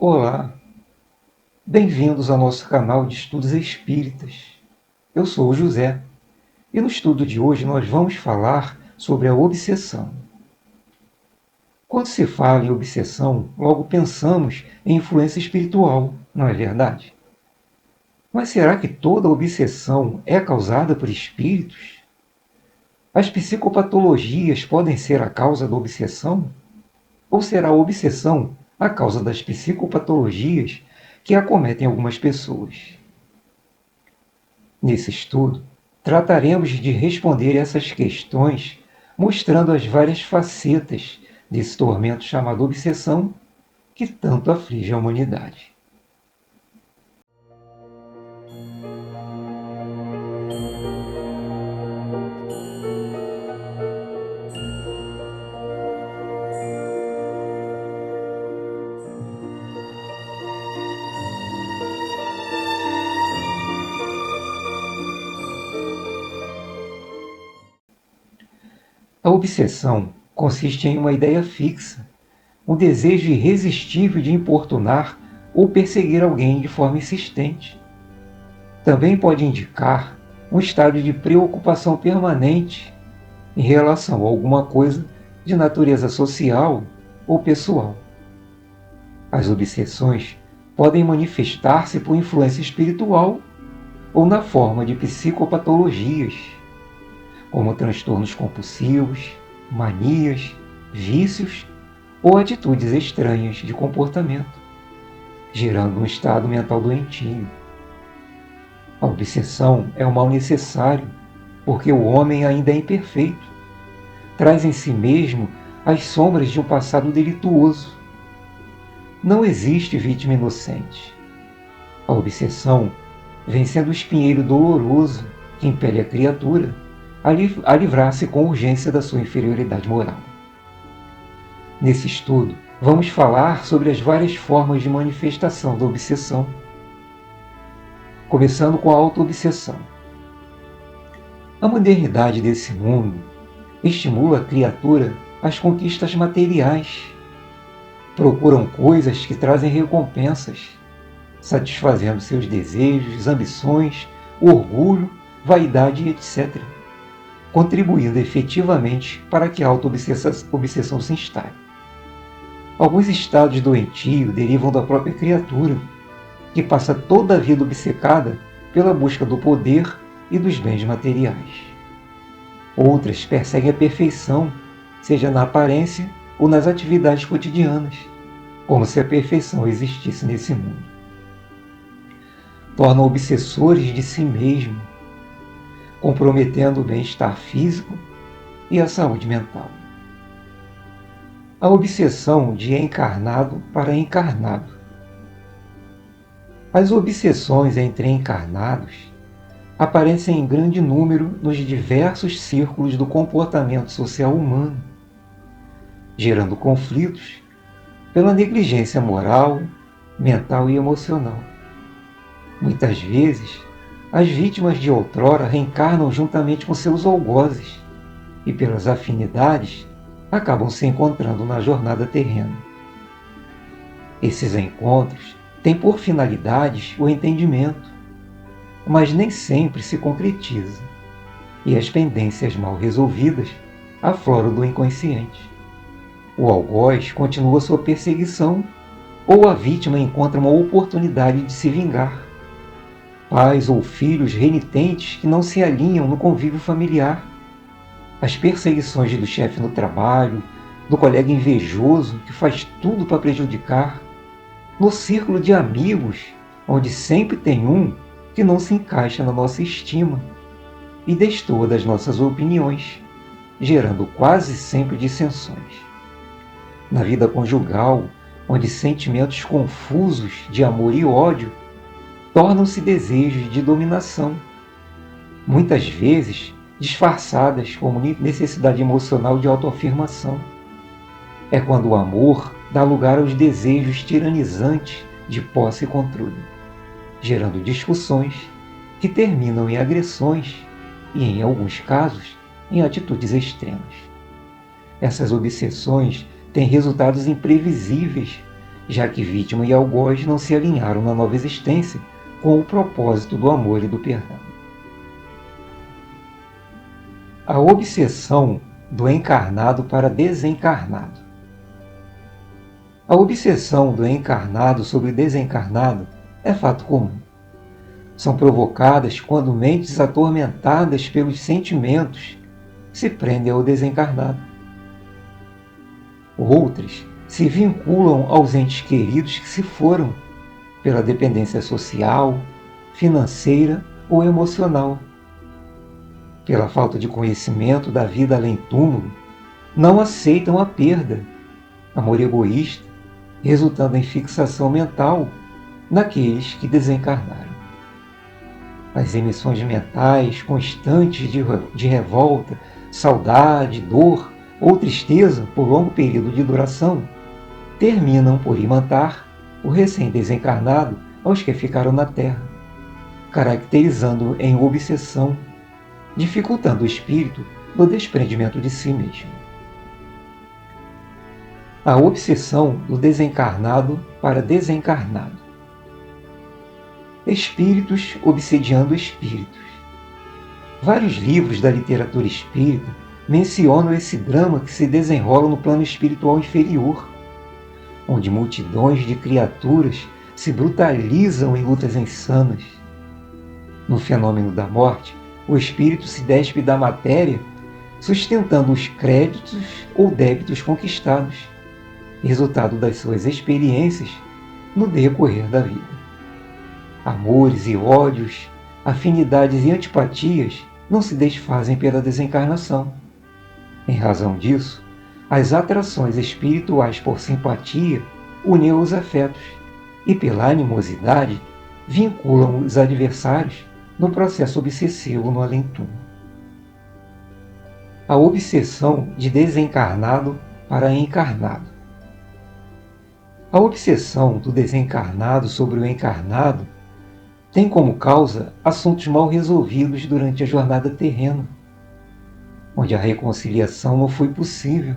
Olá, bem-vindos ao nosso canal de Estudos Espíritas. Eu sou o José e no estudo de hoje nós vamos falar sobre a obsessão. Quando se fala em obsessão, logo pensamos em influência espiritual, não é verdade? Mas será que toda obsessão é causada por espíritos? As psicopatologias podem ser a causa da obsessão? Ou será a obsessão a causa das psicopatologias que acometem algumas pessoas? Nesse estudo, trataremos de responder essas questões, mostrando as várias facetas desse tormento chamado obsessão que tanto aflige a humanidade. A obsessão consiste em uma ideia fixa, um desejo irresistível de importunar ou perseguir alguém de forma insistente. Também pode indicar um estado de preocupação permanente em relação a alguma coisa de natureza social ou pessoal. As obsessões podem manifestar-se por influência espiritual ou na forma de psicopatologias, como transtornos compulsivos, manias, vícios ou atitudes estranhas de comportamento, gerando um estado mental doentio. A obsessão é um mal necessário, porque o homem ainda é imperfeito, traz em si mesmo as sombras de um passado delituoso. Não existe vítima inocente. A obsessão vem sendo o espinheiro doloroso que impele a criatura a livrar-se com urgência da sua inferioridade moral. Nesse estudo, vamos falar sobre as várias formas de manifestação da obsessão, começando com a autoobsessão. A modernidade desse mundo estimula a criatura às conquistas materiais. Procuram coisas que trazem recompensas, satisfazendo seus desejos, ambições, orgulho, vaidade, etc., contribuindo efetivamente para que a autoobsessão se instale. Alguns estados doentios derivam da própria criatura, que passa toda a vida obcecada pela busca do poder e dos bens materiais. Outras perseguem a perfeição, seja na aparência ou nas atividades cotidianas, como se a perfeição existisse nesse mundo. Tornam obsessores de si mesmo, comprometendo o bem-estar físico e a saúde mental. A obsessão de encarnado para encarnado. As obsessões entre encarnados aparecem em grande número nos diversos círculos do comportamento social humano, gerando conflitos pela negligência moral, mental e emocional. Muitas vezes, as vítimas de outrora reencarnam juntamente com seus algozes e, pelas afinidades, acabam se encontrando na jornada terrena. Esses encontros têm por finalidades o entendimento, mas nem sempre se concretiza, e as pendências mal resolvidas afloram do inconsciente. O algoz continua sua perseguição, ou a vítima encontra uma oportunidade de se vingar. Pais ou filhos renitentes que não se alinham no convívio familiar. As perseguições do chefe no trabalho, do colega invejoso que faz tudo para prejudicar. No círculo de amigos, onde sempre tem um que não se encaixa na nossa estima e destoa das nossas opiniões, gerando quase sempre dissensões. Na vida conjugal, onde sentimentos confusos de amor e ódio tornam-se desejos de dominação, muitas vezes disfarçadas como necessidade emocional de autoafirmação. É quando o amor dá lugar aos desejos tiranizantes de posse e controle, gerando discussões que terminam em agressões e, em alguns casos, em atitudes extremas. Essas obsessões têm resultados imprevisíveis já que vítima e algoz não se alinharam na nova existência com o propósito do amor e do perdão. A obsessão do encarnado para desencarnado. A obsessão do encarnado sobre o desencarnado é fato comum. São provocadas quando mentes atormentadas pelos sentimentos se prendem ao desencarnado. Outras se vinculam aos entes queridos que se foram pela dependência social, financeira ou emocional. Pela falta de conhecimento da vida além túmulo, não aceitam a perda, amor egoísta, resultando em fixação mental naqueles que desencarnaram. As emissões mentais constantes de revolta, saudade, dor ou tristeza por longo período de duração terminam por imantar o recém-desencarnado aos que ficaram na Terra, caracterizando-o em obsessão, dificultando o espírito no desprendimento de si mesmo. A obsessão do desencarnado para desencarnado. Espíritos obsediando espíritos. Vários livros da literatura espírita mencionam esse drama que se desenrola no plano espiritual inferior, onde multidões de criaturas se brutalizam em lutas insanas. No fenômeno da morte, o espírito se despe da matéria, sustentando os créditos ou débitos conquistados, resultado das suas experiências no decorrer da vida. Amores e ódios, afinidades e antipatias não se desfazem pela desencarnação. Em razão disso, as atrações espirituais por simpatia unem os afetos e, pela animosidade, vinculam os adversários no processo obsessivo no além-túmulo. A obsessão de desencarnado para encarnado. A obsessão do desencarnado sobre o encarnado tem como causa assuntos mal resolvidos durante a jornada terrena, onde a reconciliação não foi possível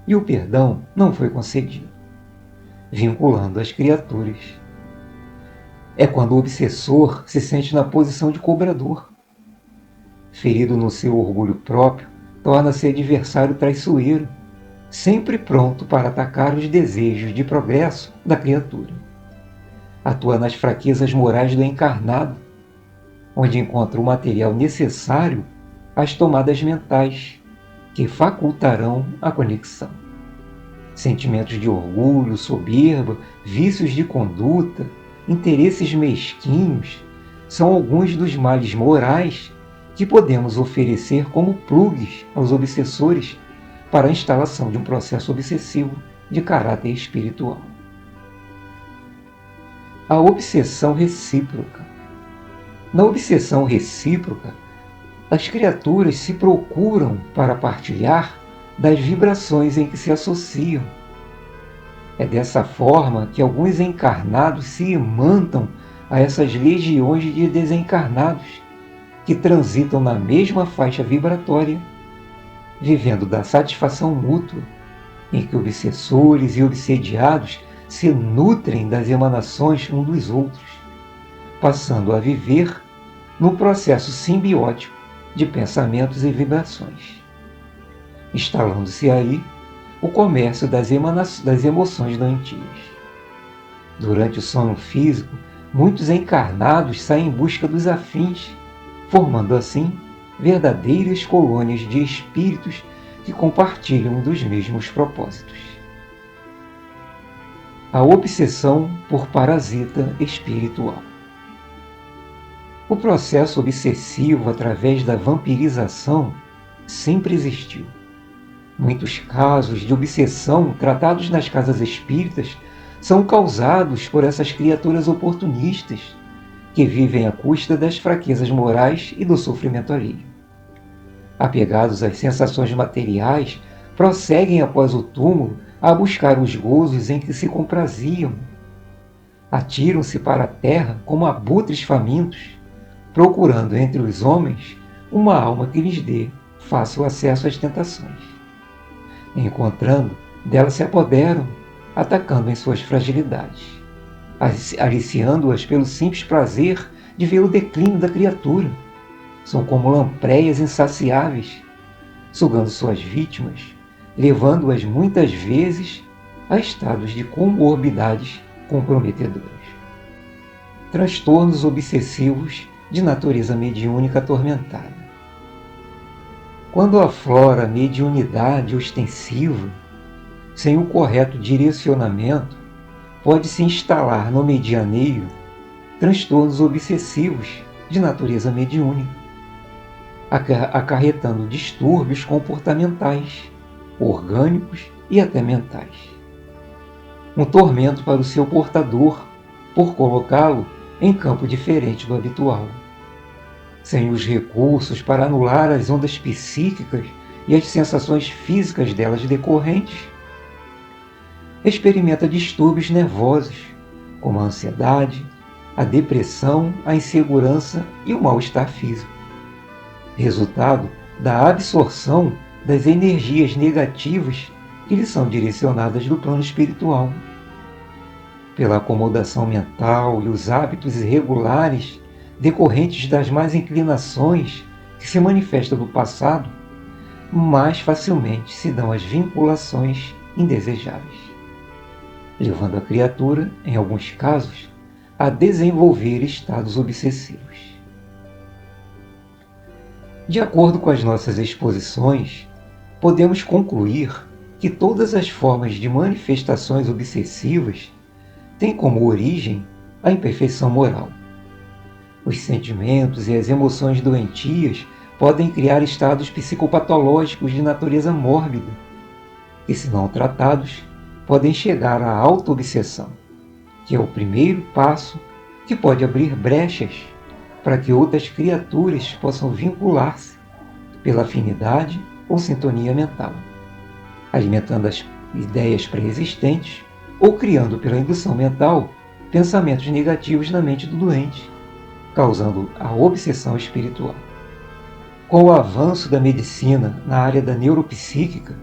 e o perdão não foi concedido, vinculando as criaturas. É quando o obsessor se sente na posição de cobrador. Ferido no seu orgulho próprio, torna-se adversário traiçoeiro, sempre pronto para atacar os desejos de progresso da criatura. Atua nas fraquezas morais do encarnado, onde encontra o material necessário às tomadas mentais, que facultarão a conexão. Sentimentos de orgulho, soberba, vícios de conduta, interesses mesquinhos são alguns dos males morais que podemos oferecer como plugs aos obsessores para a instalação de um processo obsessivo de caráter espiritual. A obsessão recíproca. Na obsessão recíproca, as criaturas se procuram para partilhar das vibrações em que se associam. É dessa forma que alguns encarnados se imantam a essas legiões de desencarnados que transitam na mesma faixa vibratória, vivendo da satisfação mútua, em que obsessores e obsediados se nutrem das emanações um dos outros, passando a viver num processo simbiótico de pensamentos e vibrações, instalando-se aí o comércio das emoções doentias. Durante o sono físico, muitos encarnados saem em busca dos afins, formando assim verdadeiras colônias de espíritos que compartilham dos mesmos propósitos. A obsessão por parasita espiritual. O processo obsessivo através da vampirização sempre existiu. Muitos casos de obsessão tratados nas casas espíritas são causados por essas criaturas oportunistas que vivem à custa das fraquezas morais e do sofrimento alheio. Apegados às sensações materiais, prosseguem após o túmulo a buscar os gozos em que se compraziam. Atiram-se para a terra como abutres famintos, procurando entre os homens uma alma que lhes dê fácil acesso às tentações. Encontrando, delas se apoderam, atacando em suas fragilidades, aliciando-as pelo simples prazer de ver o declínio da criatura. São como lampreias insaciáveis, sugando suas vítimas, levando-as muitas vezes a estados de comorbidades comprometedoras. Transtornos obsessivos de natureza mediúnica atormentada. Quando aflora a mediunidade ostensiva, sem o correto direcionamento, pode-se instalar no medianeio transtornos obsessivos de natureza mediúnica, acarretando distúrbios comportamentais, orgânicos e até mentais. Um tormento para o seu portador, por colocá-lo em campo diferente do habitual. Sem os recursos para anular as ondas psíquicas e as sensações físicas delas decorrentes, experimenta distúrbios nervosos, como a ansiedade, a depressão, a insegurança e o mal-estar físico, resultado da absorção das energias negativas que lhe são direcionadas do plano espiritual. Pela acomodação mental e os hábitos irregulares decorrentes das más inclinações que se manifestam no passado, mais facilmente se dão as vinculações indesejáveis, levando a criatura, em alguns casos, a desenvolver estados obsessivos. De acordo com as nossas exposições, podemos concluir que todas as formas de manifestações obsessivas têm como origem a imperfeição moral. Os sentimentos e as emoções doentias podem criar estados psicopatológicos de natureza mórbida, que, se não tratados, podem chegar à autoobsessão, que é o primeiro passo que pode abrir brechas para que outras criaturas possam vincular-se pela afinidade ou sintonia mental, alimentando as ideias pré-existentes ou criando pela indução mental pensamentos negativos na mente do doente, causando a obsessão espiritual. Com o avanço da medicina na área da neuropsíquica,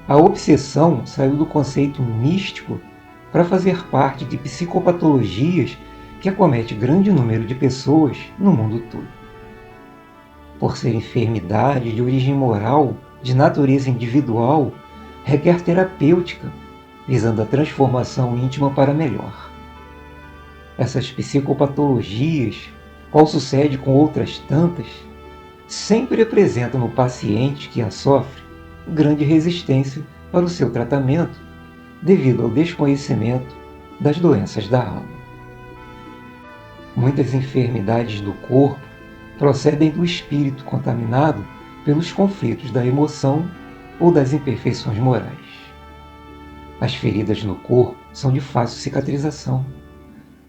a obsessão saiu do conceito místico para fazer parte de psicopatologias que acomete grande número de pessoas no mundo todo. Por ser enfermidade de origem moral, de natureza individual, requer terapêutica, visando a transformação íntima para melhor. Essas psicopatologias, qual sucede com outras tantas, sempre apresentam no paciente que a sofre grande resistência para o seu tratamento, devido ao desconhecimento das doenças da alma. Muitas enfermidades do corpo procedem do espírito contaminado pelos conflitos da emoção ou das imperfeições morais. As feridas no corpo são de fácil cicatrização.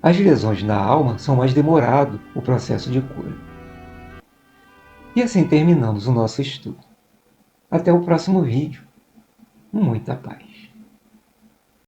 As lesões na alma são mais demorado o processo de cura. E assim terminamos o nosso estudo. Até o próximo vídeo. Muita paz.